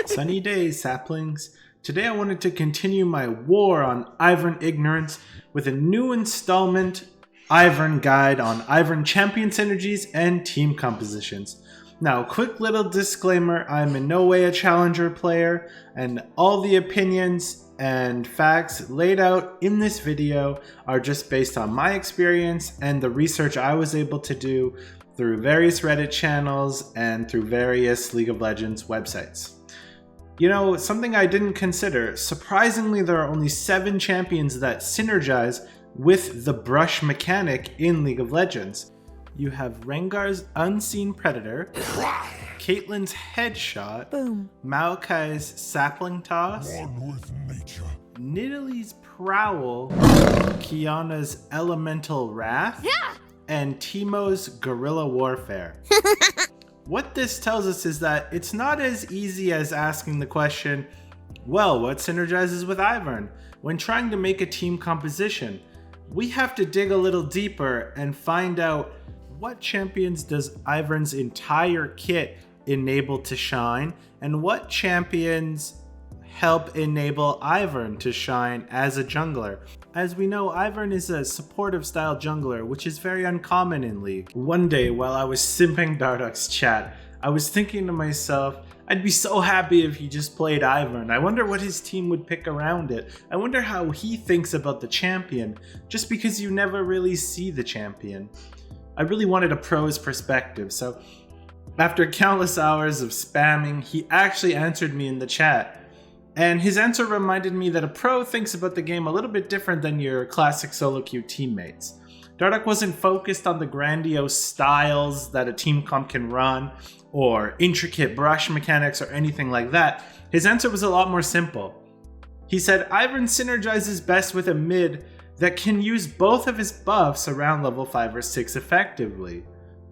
Sunny days, saplings. Today I wanted to continue my war on Ivern ignorance with a new installment Ivern guide on Ivern champion synergies and team compositions. Now, quick little disclaimer, I'm in no way a challenger player, and all the opinions and facts laid out in this video are just based on my experience and the research I was able to do through various Reddit channels and through various League of Legends websites. You know, something I didn't consider, surprisingly there are only 7 champions that synergize with the brush mechanic in League of Legends. You have Rengar's Unseen Predator, Caitlyn's Headshot, Boom. Maokai's Sapling Toss, One with nature. Nidalee's Prowl, Kiana's Elemental Wrath, and Teemo's Guerrilla Warfare. What this tells us is that it's not as easy as asking the question, well, what synergizes with Ivern? When trying to make a team composition, we have to dig a little deeper and find out what champions does Ivern's entire kit enable to shine, and what champions help enable Ivern to shine as a jungler. As we know, Ivern is a supportive style jungler, which is very uncommon in League. One day, while I was simping Dardoch's chat, I was thinking to myself, I'd be so happy if he just played Ivern. I wonder what his team would pick around it. I wonder how he thinks about the champion, just because you never really see the champion. I really wanted a pro's perspective, so after countless hours of spamming, he actually answered me in the chat. And his answer reminded me that a pro thinks about the game a little bit different than your classic solo queue teammates. Dardoch wasn't focused on the grandiose styles that a team comp can run, or intricate brush mechanics or anything like that. His answer was a lot more simple. He said Ivern synergizes best with a mid that can use both of his buffs around level 5 or 6 effectively.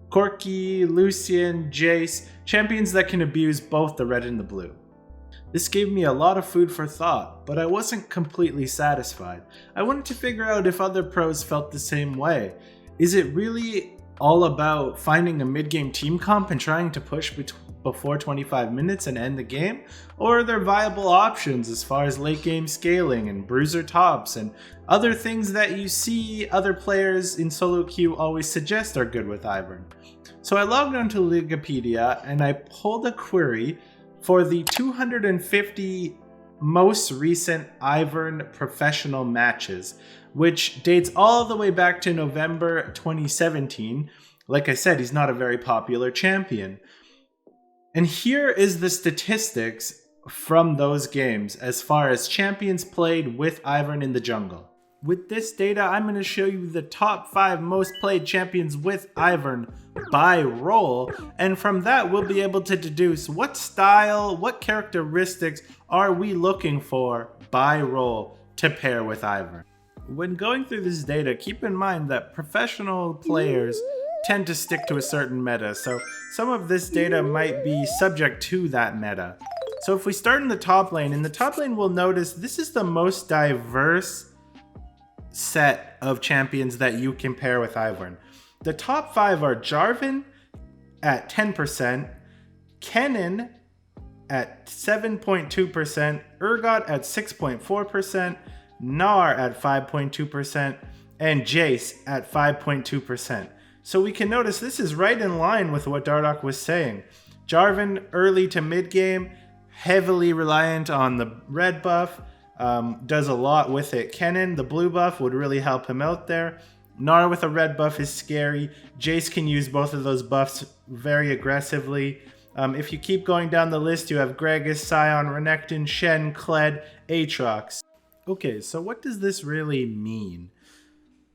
Corki, Lucian, Jace, champions that can abuse both the red and the blue. This gave me a lot of food for thought, but I wasn't completely satisfied. I wanted to figure out if other pros felt the same way. Is it really all about finding a mid-game team comp and trying to push before 25 minutes and end the game? Or are there viable options as far as late game scaling and bruiser tops and other things that you see other players in solo queue always suggest are good with Ivern? So I logged onto Wikipedia and I pulled a query for the 250 most recent Ivern professional matches, which dates all the way back to November 2017. Like I said, he's not a very popular champion. And here is the statistics from those games as far as champions played with Ivern in the jungle. With this data, I'm going to show you the top 5 most played champions with Ivern by role, and from that we'll be able to deduce what style, what characteristics are we looking for by role to pair with Ivern. When going through this data, keep in mind that professional players tend to stick to a certain meta, so some of this data might be subject to that meta. So if we start in the top lane, we'll notice this is the most diverse set of champions that you can pair with Ivern. The top 5 are Jarvan at 10%, Kennen at 7.2%, Urgot at 6.4%, Gnar at 5.2%, and Jace at 5.2%. So we can notice this is right in line with what Dardoch was saying. Jarvan early to mid game, heavily reliant on the red buff, does a lot with it. Kennen, the blue buff, would really help him out there. Gnar with a red buff is scary. Jace can use both of those buffs very aggressively. If you keep going down the list, you have Gragas, Sion, Renekton, Shen, Kled, Aatrox. Okay, so what does this really mean?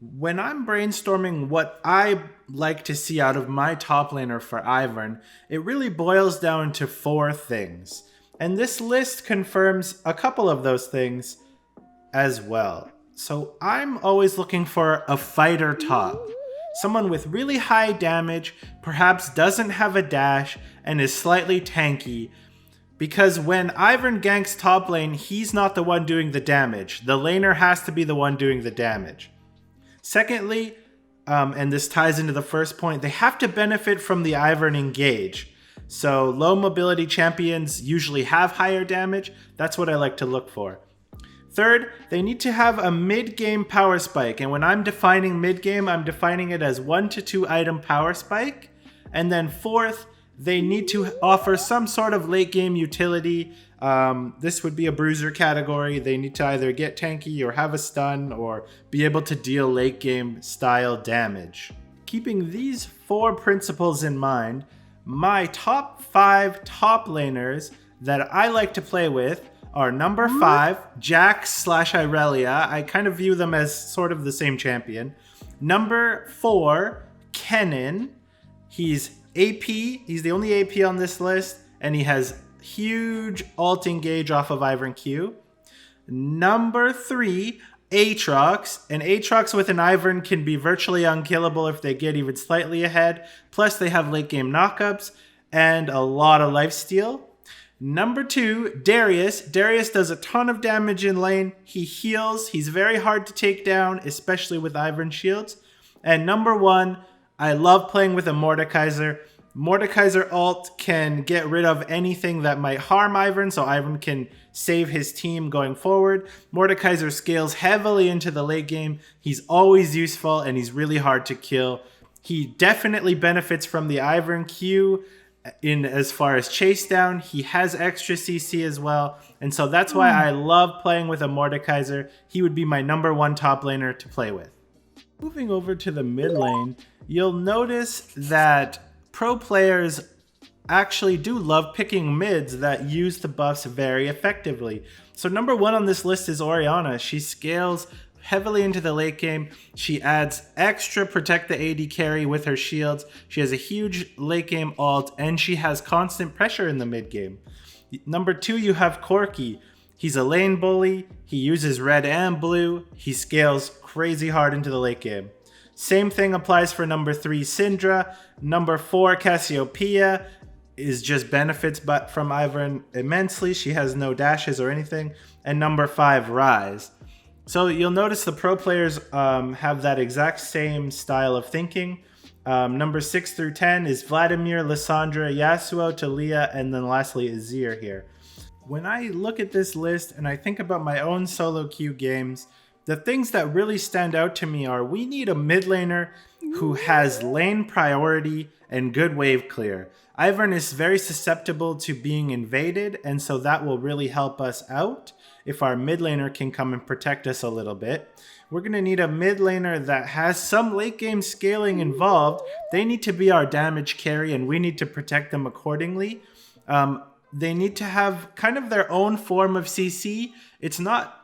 When I'm brainstorming what I like to see out of my top laner for Ivern, it really boils down to 4 things. And this list confirms a couple of those things as well. So I'm always looking for a fighter top. Someone with really high damage, perhaps doesn't have a dash, and is slightly tanky. Because when Ivern ganks top lane, he's not the one doing the damage. The laner has to be the one doing the damage. Secondly, and this ties into the first point, they have to benefit from the Ivern engage. So low mobility champions usually have higher damage. That's what I like to look for. Third, they need to have a mid-game power spike. And when I'm defining mid-game, I'm defining it as 1 to 2 item power spike. And then fourth, they need to offer some sort of late game utility. This would be a bruiser category. They need to either get tanky or have a stun or be able to deal late game style damage. Keeping these 4 principles in mind, my top 5 top laners that I like to play with are number 5, Jax/Irelia. I kind of view them as sort of the same champion. Number 4, Kennen. He's AP. He's the only AP on this list, and he has huge ult engage off of Ivern Q. Number 3, Aatrox. And Aatrox with an Ivern can be virtually unkillable if they get even slightly ahead. Plus, they have late game knockups and a lot of lifesteal. Number 2, Darius. Darius does a ton of damage in lane. He heals. He's very hard to take down, especially with Ivern shields. And number 1, I love playing with a Mordekaiser. Mordekaiser ult can get rid of anything that might harm Ivern, so Ivern can save his team going forward. Mordekaiser scales heavily into the late game. He's always useful, and he's really hard to kill. He definitely benefits from the Ivern Q in as far as chase down. He has extra CC as well, and so that's why I love playing with a Mordekaiser. He would be my number 1 top laner to play with. Moving over to the mid lane, you'll notice that pro players actually do love picking mids that use the buffs very effectively. So number 1 on this list is Orianna. She scales heavily into the late game. She adds extra protect the AD carry with her shields. She has a huge late game ult, and she has constant pressure in the mid game. Number 2, you have Corki. He's a lane bully. He uses red and blue. He scales crazy hard into the late game. Same thing applies for number 3, Syndra. Number 4, Cassiopeia is just benefits but from Ivern immensely. She has no dashes or anything. And number 5, Ryze. So you'll notice the pro players have that exact same style of thinking. Number 6 through 10 is Vladimir, Lissandra, Yasuo, Talia, and then lastly Azir here. When I look at this list and I think about my own solo queue games, the things that really stand out to me are we need a mid laner who has lane priority and good wave clear. Ivern is very susceptible to being invaded, and so that will really help us out if our mid laner can come and protect us a little bit. We're going to need a mid laner that has some late game scaling involved. They need to be our damage carry, and we need to protect them accordingly. They need to have kind of their own form of CC. It's not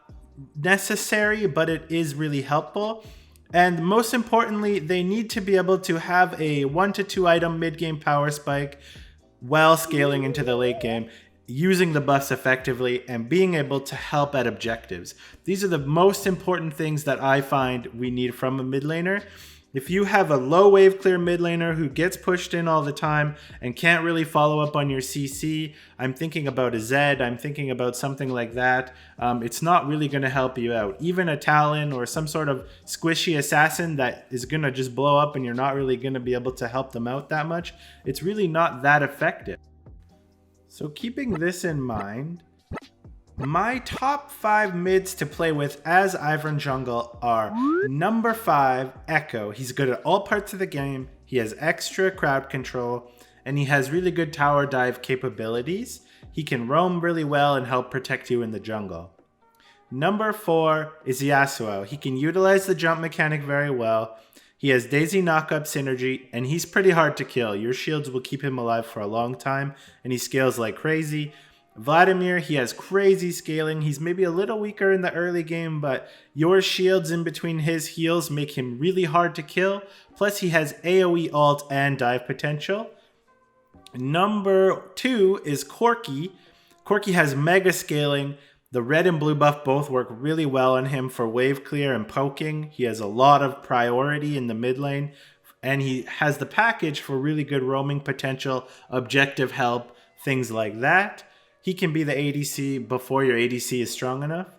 necessary, but it is really helpful. And most importantly, they need to be able to have a 1 to 2 item mid-game power spike while scaling into the late game, using the buffs effectively, and being able to help at objectives. These are the most important things that I find we need from a mid laner. If you have a low wave clear mid laner who gets pushed in all the time and can't really follow up on your CC, I'm thinking about a Zed, I'm thinking about something like that. It's not really going to help you out. Even a Talon or some sort of squishy assassin that is going to just blow up and you're not really going to be able to help them out that much, it's really not that effective. So keeping this in mind, my top 5 mids to play with as Ivern jungle are number 5, Echo. He's good at all parts of the game, he has extra crowd control, and he has really good tower dive capabilities. He can roam really well and help protect you in the jungle. Number 4 is Yasuo. He can utilize the jump mechanic very well. He has Daisy knockup synergy, and he's pretty hard to kill. Your shields will keep him alive for a long time, and he scales like crazy. Vladimir, he has crazy scaling. He's maybe a little weaker in the early game, but your shields in between his heals make him really hard to kill. Plus, he has AoE ult and dive potential. Number 2 is Corki. Corki has mega scaling. The red and blue buff both work really well on him for wave clear and poking. He has a lot of priority in the mid lane, and he has the package for really good roaming potential, objective help, things like that. He can be the ADC before your ADC is strong enough.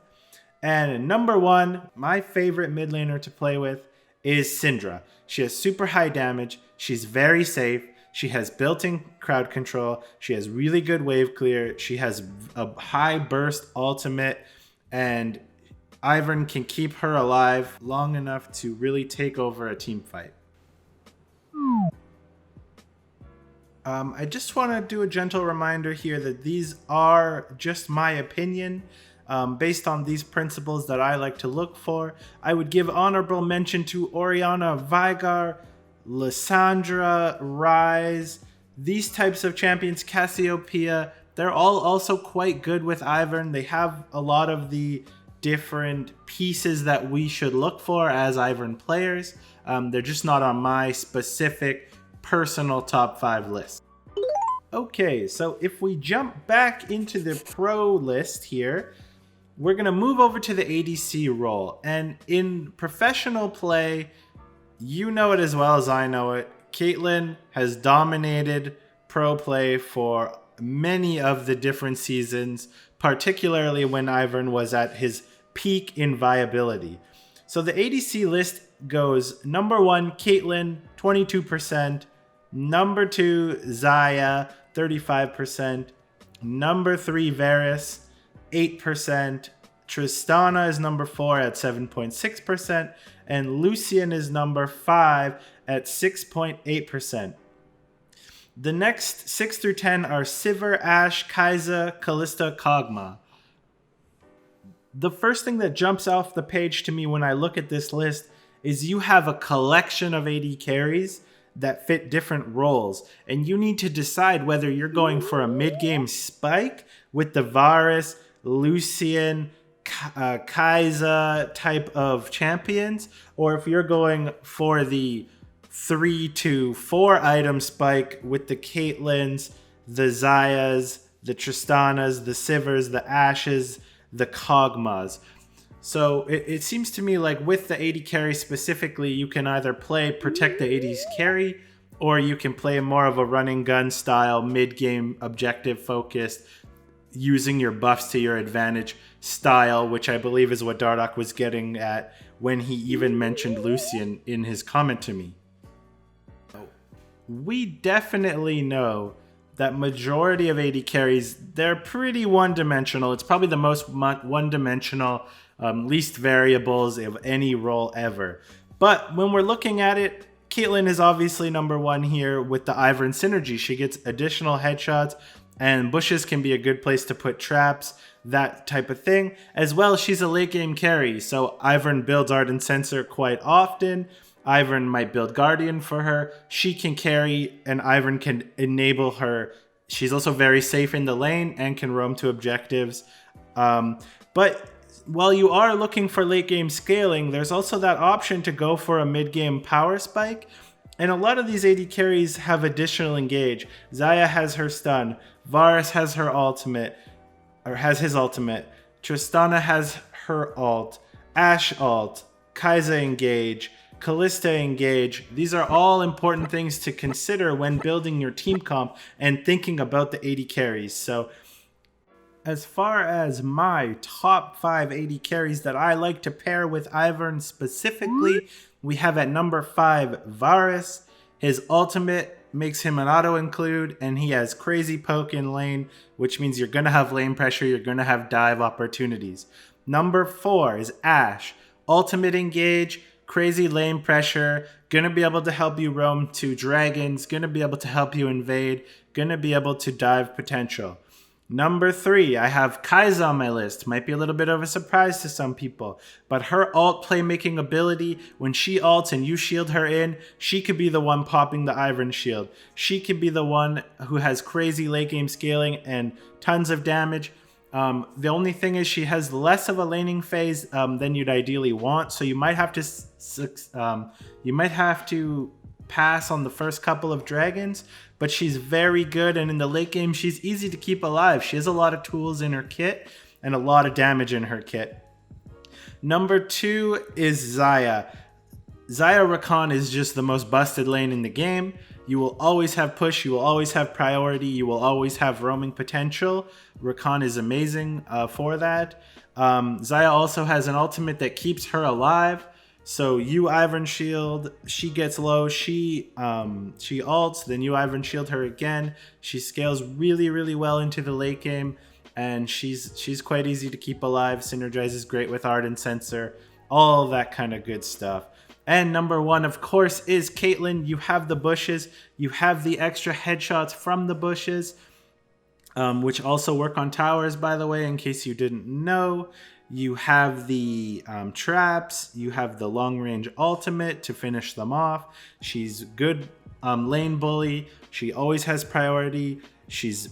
And number 1, my favorite mid laner to play with is Syndra. She has super high damage. She's very safe. She has built-in crowd control. She has really good wave clear. She has a high burst ultimate, and Ivern can keep her alive long enough to really take over a team fight. I just want to do a gentle reminder here that these are just my opinion. Based on these principles that I like to look for, I would give honorable mention to Orianna, Vigar, Lissandra, Ryze, these types of champions, Cassiopeia. They're all also quite good with Ivern. They have a lot of the different pieces that we should look for as Ivern players. They're just not on my specific personal top 5 list. Okay, so if we jump back into the pro list here, we're going to move over to the ADC role. And in professional play, you know it as well as I know it, Caitlyn has dominated pro play for many of the different seasons, particularly when Ivern was at his peak in viability. So the ADC list goes number 1, Caitlyn, 22%. Number 2, Xayah, 35%. Number 3, Varus, 8%. Tristana is number 4 at 7.6%. And Lucian is number 5 at 6.8%. The next 6 through 10 are Sivir, Ashe, Kai'Sa, Kalista, Kog'Maw. The first thing that jumps off the page to me when I look at this list is you have a collection of AD carries that fit different roles, and you need to decide whether you're going for a mid-game spike with the Varus, Lucian, Kai'Sa type of champions, or if you're going for the 3 to 4 item spike with the Caitlyn's, the Xayahs, the Tristanas, the Sivirs, the Ashes, the Kog'Maws. So it seems to me like with the AD carry specifically, you can either play protect the AD's carry, or you can play more of a running gun style, mid-game objective focused, using your buffs to your advantage style, which I believe is what Dardoch was getting at when he even mentioned Lucian in his comment to me. We definitely know that majority of AD carries, they're pretty one-dimensional. It's probably the most one-dimensional, least variables of any role ever. But when we're looking at it, Caitlyn is obviously number 1 here with the Ivern synergy. She gets additional headshots, and bushes can be a good place to put traps, that type of thing. As well, she's a late game carry, so Ivern builds Ardent Sensor quite often. Ivern might build Guardian for her. She can carry, and Ivern can enable her. She's also very safe in the lane and can roam to objectives. But while you are looking for late game scaling, there's also that option to go for a mid game power spike. And a lot of these AD carries have additional engage. Xayah has her stun. Varus has her ultimate, or has his ultimate. Tristana has her ult. Ashe ult. Kai'Sa engage. Kalista engage. These are all important things to consider when building your team comp and thinking about the AD carries. So as far as my top 5 AD carries that I like to pair with Ivern specifically, we have at number 5 Varus. His ultimate makes him an auto include, and he has crazy poke in lane, which means you're going to have lane pressure, you're going to have dive opportunities. Number 4 is Ashe. Ultimate engage, crazy lane pressure, gonna be able to help you roam to dragons, gonna be able to help you invade, gonna be able to dive potential. Number 3, I have Kai'Sa on my list. Might be a little bit of a surprise to some people, but her ult playmaking ability, when she ults and you shield her in, she could be the one popping the Ivern shield. She could be the one who has crazy late game scaling and tons of damage. The only thing is she has less of a laning phase than you'd ideally want, so you might have to pass on the first couple of dragons, but she's very good, and in the late game she's easy to keep alive. She has a lot of tools in her kit and a lot of damage in her kit. Number 2 is Xayah. Xayah Rakan is just the most busted lane in the game. You will always have push, you will always have priority, you will always have roaming potential. Rakan is amazing for that. Xayah also has an ultimate that keeps her alive. So you Ivern shield, she gets low, she ults, then you Ivern shield her again. She scales really, really well into the late game, and she's quite easy to keep alive, synergizes great with Ardent Sensor, all that kind of good stuff. And number one, of course, is Caitlyn. You have the bushes, you have the extra headshots from the bushes, which also work on towers, by the way, in case you didn't know. You have the traps, you have the long range ultimate to finish them off. She's good lane bully, she always has priority, she's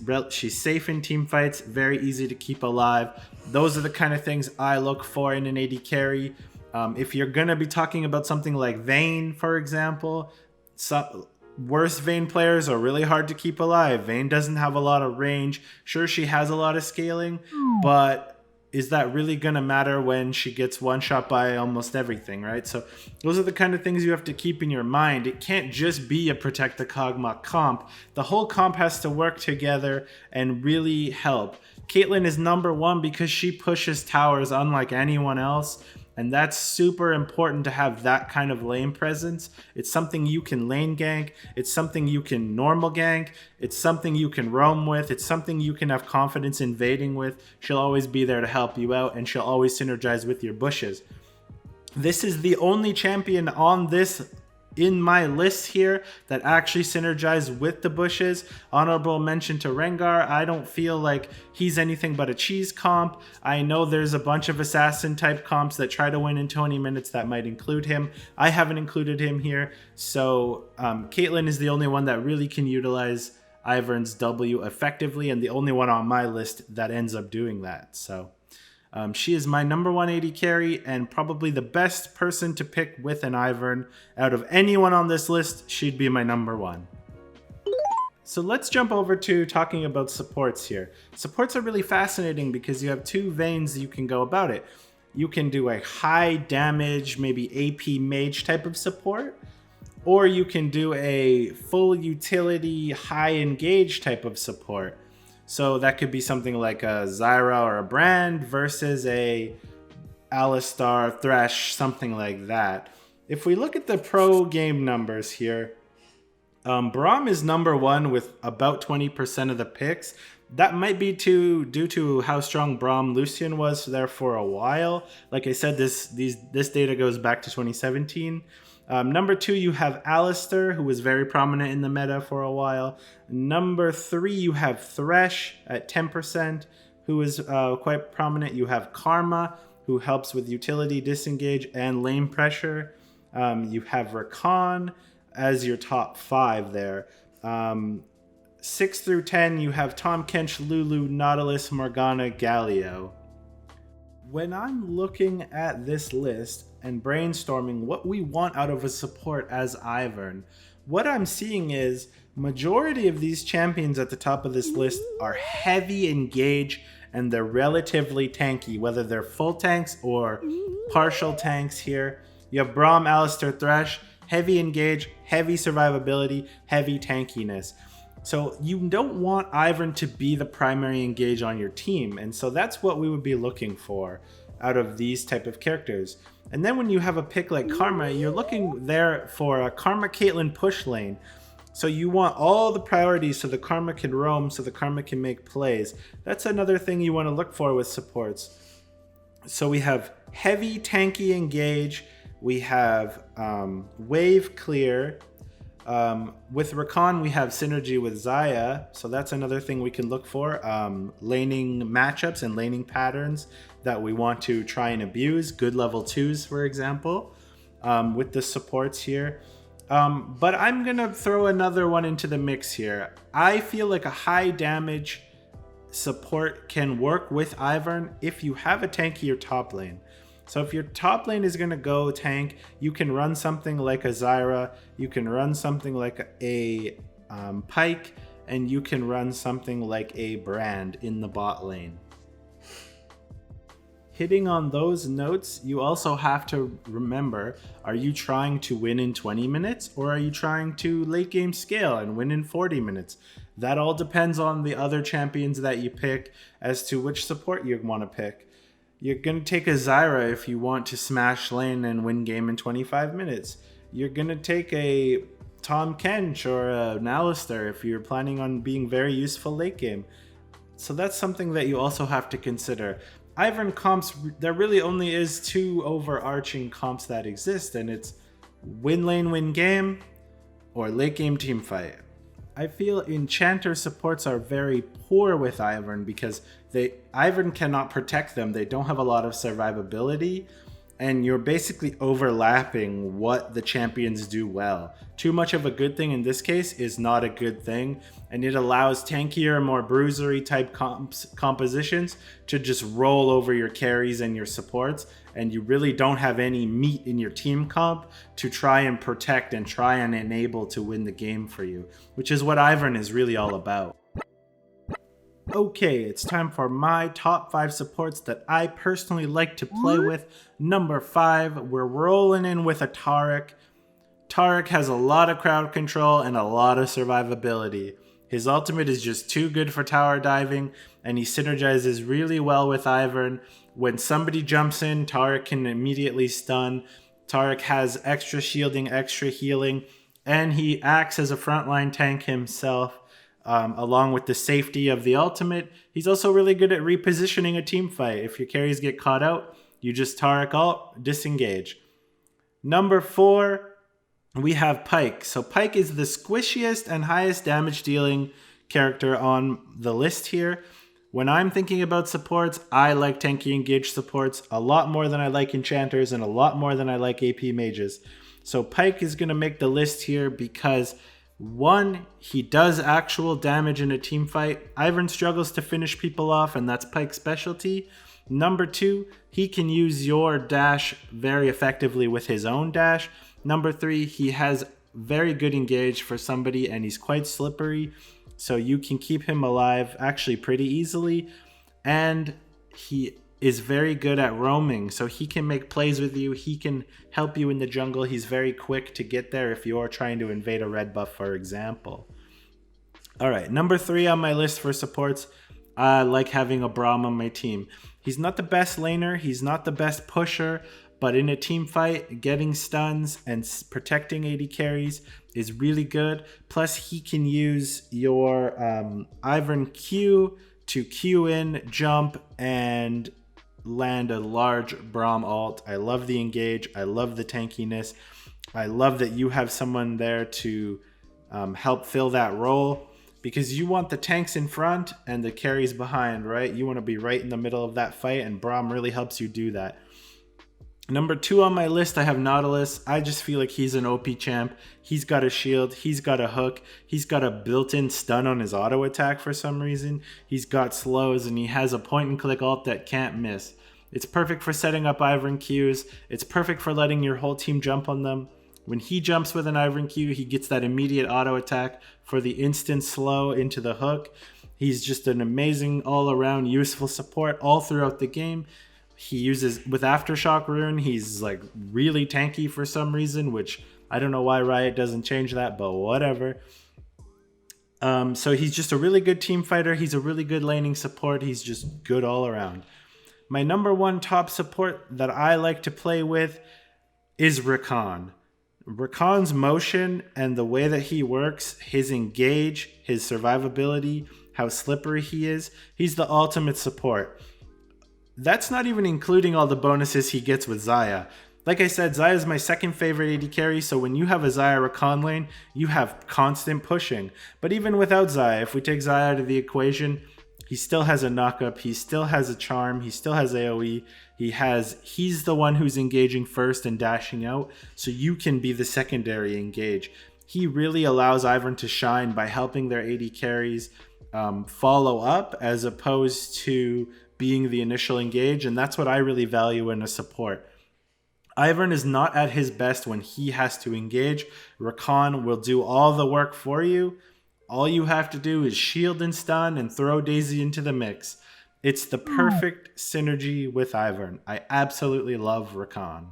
safe in team fights, very easy to keep alive. Those are the kind of things I look for in an AD carry. If you're gonna be talking about something like Vayne, for example, worse Vayne players are really hard to keep alive. Vayne doesn't have a lot of range. Sure, she has a lot of scaling, but is that really going to matter when she gets one shot by almost everything, right? So those are the kind of things you have to keep in your mind. It can't just be a Protect the Kog'Maw comp. The whole comp has to work together and really help. Caitlyn is number one because she pushes towers unlike anyone else. And that's super important to have that kind of lane presence. It's something you can lane gank. It's something you can normal gank. It's something you can roam with. It's something you can have confidence invading with. She'll always be there to help you out, and she'll always synergize with your bushes. This is the only champion on this in my list here that actually synergize with the bushes. Honorable mention to Rengar. I don't feel like he's anything but a cheese comp. I know there's a bunch of assassin type comps that try to win in 20 minutes that might include him. I haven't included him here. So Caitlyn is the only one that really can utilize Ivern's W effectively, and the only one on my list that ends up doing that. So she is my number one AD carry and probably the best person to pick with an Ivern. Out of anyone on this list, she'd be my number one. So let's jump over to talking about supports here. Supports are really fascinating because you have two veins you can go about it. You can do a high damage, maybe AP mage type of support, or you can do a full utility, high engage type of support. So that could be something like a Zyra or a Brand versus a Alistar, Thresh, something like that. If we look at the pro game numbers here, Braum is number one with about 20% of the picks. That might be due to how strong Braum Lucian was there for a while. Like I said, this data goes back to 2017. Number two, you have Alistar, who was very prominent in the meta for a while. Number three, you have Thresh at 10%, who is quite prominent. You have Karma, who helps with utility, disengage, and lane pressure. You have Rakan as your top five there. 6 through 10, you have Tahm Kench, Lulu, Nautilus, Morgana, Galio. When I'm looking at this list and brainstorming what we want out of a support as Ivern, what I'm seeing is majority of these champions at the top of this list are heavy engage and they're relatively tanky, whether they're full tanks or partial tanks here. You have Braum, Alistar, Thresh, heavy engage, heavy survivability, heavy tankiness. So you don't want Ivern to be the primary engage on your team, and so that's what we would be looking for out of these type of characters. And then when you have a pick like Karma, you're looking there for a Karma Caitlyn push lane. So you want all the priorities so the Karma can roam, so the Karma can make plays. That's another thing you want to look for with supports. So we have heavy tanky engage, we have wave clear. With Rakan, we have synergy with Xayah, so that's another thing we can look for. Laning matchups and laning patterns that we want to try and abuse. Good level 2s, for example, with the supports here. But I'm going to throw another one into the mix here. I feel like a high damage support can work with Ivern if you have a tankier top lane. So if your top lane is going to go tank, you can run something like a Zyra, you can run something like a Pyke, and you can run something like a Brand in the bot lane. Hitting on those notes, you also have to remember, are you trying to win in 20 minutes or are you trying to late game scale and win in 40 minutes? That all depends on the other champions that you pick as to which support you want to pick. You're going to take a Zyra if you want to smash lane and win game in 25 minutes. You're going to take a Tom Kench or an Alistair if you're planning on being very useful late game. So that's something that you also have to consider. Ivern comps, there really only is two overarching comps that exist, and it's win lane, win game, or late game team fight. I feel Enchanter supports are very poor with Ivern because Ivern cannot protect them. They don't have a lot of survivability, and you're basically overlapping what the champions do well. Too much of a good thing in this case is not a good thing, and it allows tankier, more bruisery type compositions to just roll over your carries and your supports, and you really don't have any meat in your team comp to try and protect and try and enable to win the game for you, which is what Ivern is really all about. Okay, it's time for my top 5 supports that I personally like to play with. Number 5, we're rolling in with a Taric. Taric has a lot of crowd control and a lot of survivability. His ultimate is just too good for tower diving, and he synergizes really well with Ivern. When somebody jumps in, Taric can immediately stun. Taric has extra shielding, extra healing, and he acts as a frontline tank himself. Along with the safety of the ultimate, he's also really good at repositioning a team fight. If your carries get caught out, you just Taric ult, disengage. Number 4, we have Pyke. So Pyke is the squishiest and highest damage dealing character on the list here. When I'm thinking about supports, I like tanky engaged supports a lot more than I like enchanters and a lot more than I like AP mages. So Pyke is going to make the list here because 1, he does actual damage in a team fight. Ivern struggles to finish people off, and that's Pyke's specialty. Number 2, he can use your dash very effectively with his own dash. Number 3, he has very good engage for somebody, and he's quite slippery, so you can keep him alive actually pretty easily. And he is very good at roaming, so he can make plays with you. He can help you in the jungle. He's very quick to get there if you're trying to invade a red buff, for example. All right, number 3 on my list for supports, I like having a Braum on my team. He's not the best laner, he's not the best pusher, but in a team fight, getting stuns and protecting AD carries is really good. Plus, he can use your Ivern Q to Q in, jump, and land a large Braum ult. I love the engage. I love the tankiness. I love that you have someone there to help fill that role, because you want the tanks in front and the carries behind, right? You want to be right in the middle of that fight, and Braum really helps you do that. Number 2 on my list, I have Nautilus. I just feel like he's an OP champ. He's got a shield, he's got a hook, he's got a built-in stun on his auto attack for some reason. He's got slows, and he has a point-and-click ult that can't miss. It's perfect for setting up Ivern Qs. It's perfect for letting your whole team jump on them. When he jumps with an Ivern Q, he gets that immediate auto attack for the instant slow into the hook. He's just an amazing all-around useful support all throughout the game. He uses, with Aftershock Rune, he's like really tanky for some reason, which I don't know why Riot doesn't change that, but whatever. So he's just a really good team fighter. He's a really good laning support. He's just good all around. My number 1 top support that I like to play with is Rakan. Rakan's motion and the way that he works, his engage, his survivability, how slippery he is, he's the ultimate support. That's not even including all the bonuses he gets with Xayah. Like I said, Xayah is my second favorite AD carry, so when you have a Xayah Rakan lane, you have constant pushing. But even without Xayah, if we take Xayah out of the equation, he still has a knockup, he still has a charm, he still has AoE, he's the one who's engaging first and dashing out, so you can be the secondary engage. He really allows Ivern to shine by helping their AD carries follow up as opposed to being the initial engage, and that's what I really value in a support. Ivern is not at his best when he has to engage. Rakan will do all the work for you. All you have to do is shield and stun and throw Daisy into the mix. It's the perfect synergy with Ivern. I absolutely love Rakan.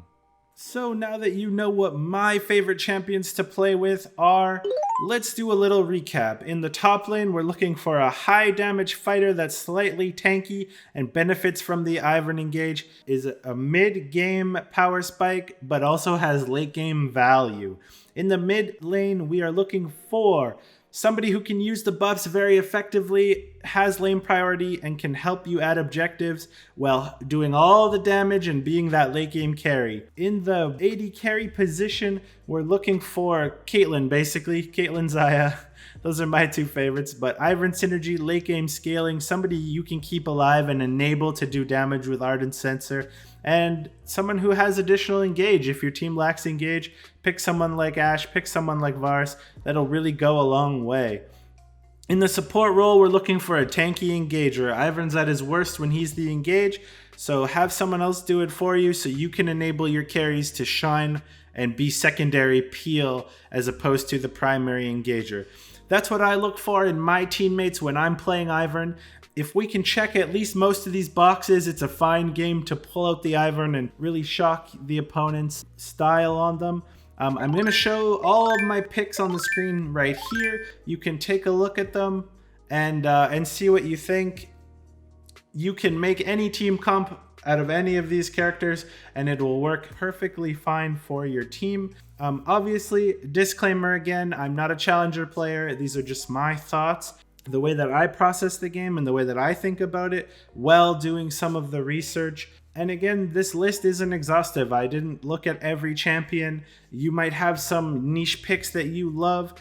So now that you know what my favorite champions to play with are, let's do a little recap. In the top lane, we're looking for a high damage fighter that's slightly tanky and benefits from the Ivern engage, is a mid-game power spike, but also has late-game value. In the mid lane, we are looking for somebody who can use the buffs very effectively, has lane priority, and can help you at objectives while doing all the damage and being that late game carry. In the AD carry position, we're looking for Caitlyn, basically. Caitlyn, Xayah. Those are my two favorites, but Ivern synergy, late game scaling, somebody you can keep alive and enable to do damage with Ardent Sensor, and someone who has additional engage. If your team lacks engage, pick someone like Ashe, pick someone like Varus. That'll really go a long way. In the support role, we're looking for a tanky engager. Ivern's at his worst when he's the engage, so have someone else do it for you so you can enable your carries to shine and be secondary peel as opposed to the primary engager. That's what I look for in my teammates when I'm playing Ivern. If we can check at least most of these boxes, it's a fine game to pull out the Ivern and really shock the opponent's style on them. I'm going to show all of my picks on the screen right here. You can take a look at them and see what you think. You can make any team comp out of any of these characters and it will work perfectly fine for your team. Obviously, disclaimer again, I'm not a challenger player. These are just my thoughts, the way that I process the game and the way that I think about it while doing some of the research. And again, this list isn't exhaustive. I didn't look at every champion. You might have some niche picks that you love.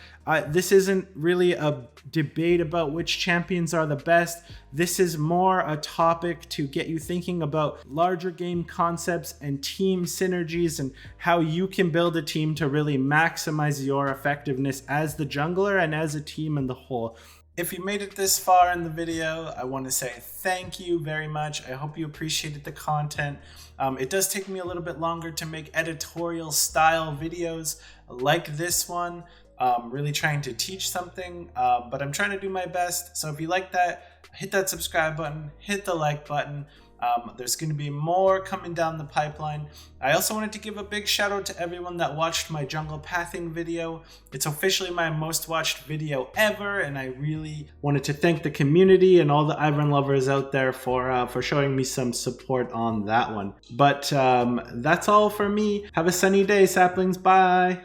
This isn't really a debate about which champions are the best. This is more a topic to get you thinking about larger game concepts and team synergies and how you can build a team to really maximize your effectiveness as the jungler and as a team in the whole. If you made it this far in the video, I want to say thank you very much. I hope you appreciated the content. It does take me a little bit longer to make editorial style videos like this one. Really trying to teach something, but I'm trying to do my best. So if you like that, hit that subscribe button, hit the like button. There's going to be more coming down the pipeline. I also wanted to give a big shout out to everyone that watched my jungle pathing video. It's officially my most watched video ever, and I really wanted to thank the community and all the Ivern lovers out there for showing me some support on that one. But that's all for me. Have a sunny day, saplings. Bye.